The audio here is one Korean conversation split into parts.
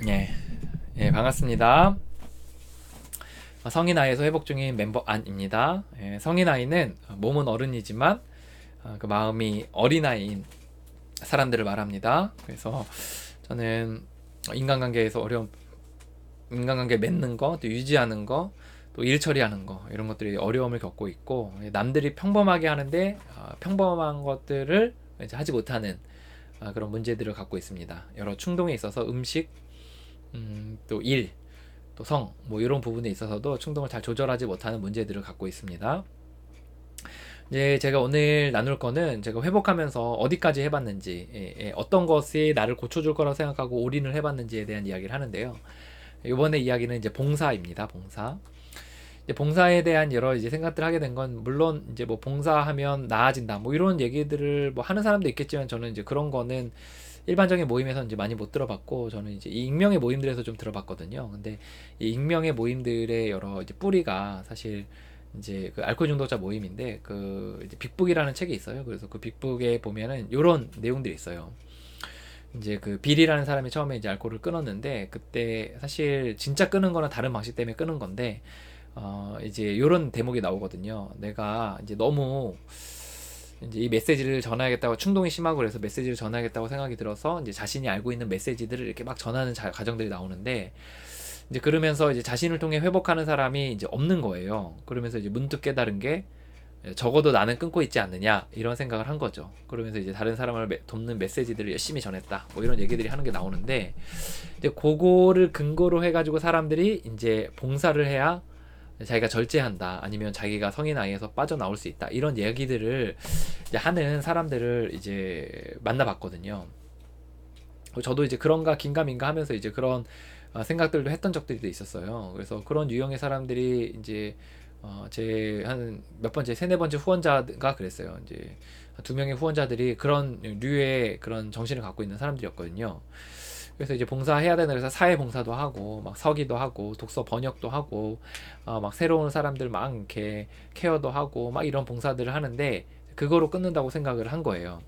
예, 예, 반갑습니다. 성인 아이에서 회복 중인 멤버 안입니다. 예, 성인 아이는 몸은 어른이지만 그 마음이 어린아이인 사람들을 말합니다. 그래서 저는 인간관계에서 인간관계 맺는 거, 또 유지하는 거, 또 일 처리하는 거 이런 것들이 어려움을 겪고 있고, 남들이 평범하게 하는데 평범한 것들을 이제 하지 못하는 그런 문제들을 갖고 있습니다. 여러 충동에 있어서 음식, 또 일, 또 성, 뭐 이런 부분에 있어서도 충동을 잘 조절하지 못하는 문제들을 갖고 있습니다. 이제 제가 오늘 나눌 거는 제가 회복하면서 어디까지 해봤는지, 어떤 것이 나를 고쳐줄 거라고 생각하고 올인을 해봤는지에 대한 이야기를 하는데요. 이번에 이야기는 이제 봉사입니다. 봉사. 이제 봉사에 대한 여러 이제 생각들을 하게 된 건, 물론 이제 뭐 봉사하면 나아진다 뭐 이런 얘기들을 뭐 하는 사람도 있겠지만, 저는 이제 그런 거는 일반적인 모임에서 이제 많이 못 들어봤고, 저는 이제 이 익명의 모임들에서 좀 들어봤거든요. 근데 이 익명의 모임들의 여러 이제 뿌리가 사실 이제 그 알코올 중독자 모임인데, 그 이제 빅북이라는 책이 있어요. 그래서 그 빅북에 보면은 요런 내용들이 있어요. 이제 그 빌이라는 사람이 처음에 이제 알코올을 끊었는데, 그때 사실 진짜 끊은 거는 다른 방식 때문에 끊은 건데, 이제 요런 대목이 나오거든요. 내가 이제 너무 이제 이 메시지를 전해야겠다고, 충동이 심하고 그래서 메시지를 전해야겠다고 생각이 들어서 이제 자신이 알고 있는 메시지들을 이렇게 막 전하는 과정들이 나오는데, 이제 그러면서 이제 자신을 통해 회복하는 사람이 이제 없는 거예요. 그러면서 이제 문득 깨달은 게, 적어도 나는 끊고 있지 않느냐 이런 생각을 한 거죠. 그러면서 이제 다른 사람을 돕는 메시지들을 열심히 전했다 뭐 이런 얘기들이 하는 게 나오는데, 이제 그거를 근거로 해가지고 사람들이 이제 봉사를 해야 자기가 절제한다, 아니면 자기가 성인 아이에서 빠져나올 수 있다, 이런 얘기들을 이제 하는 사람들을 이제 만나봤거든요. 저도 이제 그런가 긴가민가 하면서 이제 그런 생각들도 했던 적들이 있었어요. 그래서 그런 유형의 사람들이 이제 제 한 몇 번째, 세네 번째 후원자가 그랬어요. 이제 두 명의 후원자들이 그런 류의 그런 정신을 갖고 있는 사람들이었거든요. 그래서 이제 봉사해야 되는, 그래서 사회 봉사도 하고 막 서기도 하고 독서 번역도 하고 막 새로운 사람들 막 이렇게 케어도 하고 막 이런 봉사들을 하는데, 그거로 끊는다고 생각을 한 거예요.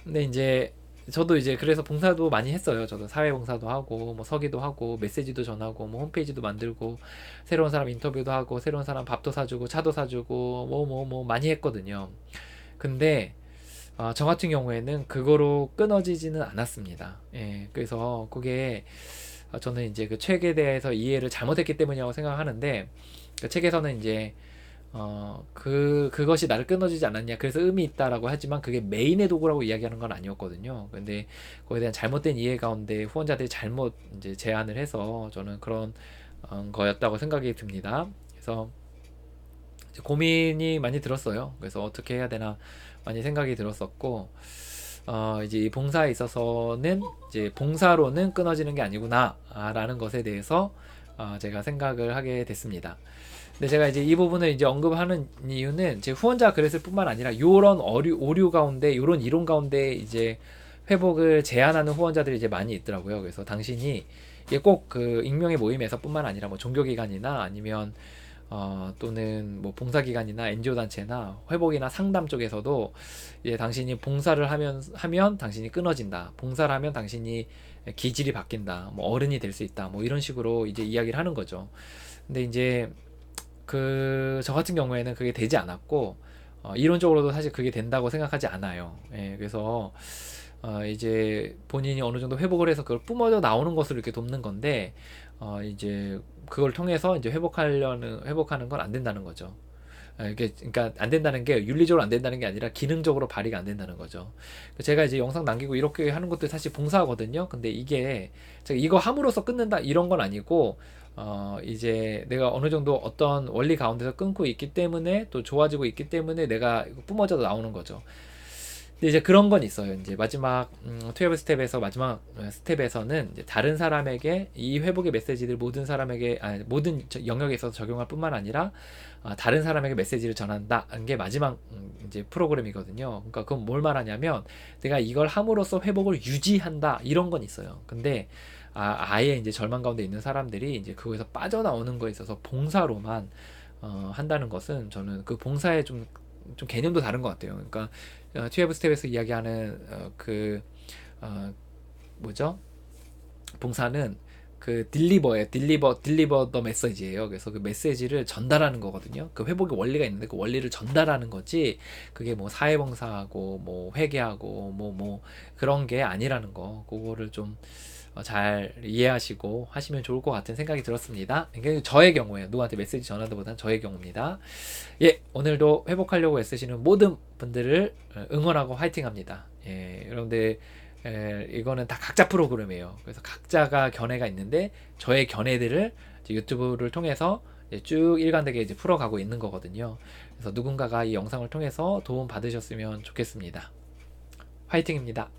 근데 이제 저도 이제 그래서 봉사도 많이 했어요. 저도 사회 봉사도 하고 뭐 서기도 하고 메시지도 전하고 뭐 홈페이지도 만들고 새로운 사람 인터뷰도 하고 새로운 사람 밥도 사주고 차도 사주고 뭐 많이 했거든요. 근데 저 같은 경우에는 그거로 끊어지지는 않았습니다. 예, 그래서 그게 저는 이제 그 책에 대해서 이해를 잘못했기 때문이라고 생각하는데, 그 책에서는 이제 그것이 나를 끊어지지 않았냐, 그래서 의미 있다라고 하지만 그게 메인의 도구라고 이야기하는 건 아니었거든요. 근데 거기에 대한 잘못된 이해 가운데 후원자들이 잘못 이제 제안을 해서 저는 그런 거였다고 생각이 듭니다. 그래서 이제 고민이 많이 들었어요. 그래서 어떻게 해야 되나 많이 생각이 들었었고, 이제 이 봉사에 있어서는 이제 봉사로는 끊어지는 게 아니구나라는 것에 대해서 제가 생각을 하게 됐습니다. 근데 제가 이제 이 부분을 이제 언급하는 이유는, 제 후원자 그랬을 뿐만 아니라 요런 오류 가운데, 요런 이론 가운데 이제 회복을 제안하는 후원자들이 이제 많이 있더라고요. 그래서 당신이 이게 꼭 그 익명의 모임에서 뿐만 아니라 뭐 종교기관이나 아니면 또는 뭐 봉사기관이나 NGO 단체나 회복이나 상담 쪽에서도 이제 당신이 봉사를 하면 당신이 끊어진다, 봉사를 하면 당신이 기질이 바뀐다, 뭐 어른이 될 수 있다, 뭐 이런 식으로 이제 이야기를 하는 거죠. 근데 이제 저 같은 경우에는 그게 되지 않았고, 이론적으로도 사실 그게 된다고 생각하지 않아요. 예, 그래서 이제 본인이 어느 정도 회복을 해서 그걸 뿜어져 나오는 것을 이렇게 돕는 건데, 이제 그걸 통해서 이제 회복하는 건 안 된다는 거죠. 이게 그러니까 안 된다는 게 윤리적으로 안 된다는 게 아니라 기능적으로 발휘가 안 된다는 거죠. 제가 이제 영상 남기고 이렇게 하는 것도 사실 봉사거든요. 근데 이게 제가 이거 함으로써 끊는다 이런 건 아니고, 이제 내가 어느 정도 어떤 원리 가운데서 끊고 있기 때문에, 또 좋아지고 있기 때문에 내가 뿜어져 나오는 거죠. 근데 이제 그런 건 있어요. 이제 마지막 12 스텝에서 마지막 스텝에서는 이제 다른 사람에게 이 회복의 메시지를 모든 사람에게, 모든 영역에 있어서 적용할 뿐만 아니라 다른 사람에게 메시지를 전한다는 게 마지막 이제 프로그램이거든요. 그러니까 그건 뭘 말하냐면, 내가 이걸 함으로써 회복을 유지한다 이런 건 있어요. 근데 아예 이제 절망 가운데 있는 사람들이 이제 그거에서 빠져나오는 거에 있어서 봉사로만 한다는 것은, 저는 그 봉사에 좀 개념도 다른 것 같아요. 그러니까 12 스텝에서 이야기하는 그 뭐죠? 봉사는 그 딜리버 더 메시지예요. 그래서 그 메시지를 전달하는 거거든요. 그 회복의 원리가 있는데 그 원리를 전달하는 거지. 그게 뭐 사회봉사하고 뭐 회계하고 뭐 그런 게 아니라는 거. 그거를 좀 잘 이해하시고 하시면 좋을 것 같은 생각이 들었습니다. 이게 저의 경우에요. 누구한테 메시지 전하기보다는 저의 경우입니다. 예, 오늘도 회복하려고 애쓰시는 모든 분들을 응원하고 화이팅합니다. 예, 여러분들 이거는 다 각자 프로그램이에요. 그래서 각자가 견해가 있는데 저의 견해들을 이제 유튜브를 통해서 이제 쭉 일관되게 이제 풀어가고 있는 거거든요. 그래서 누군가가 이 영상을 통해서 도움 받으셨으면 좋겠습니다. 화이팅입니다.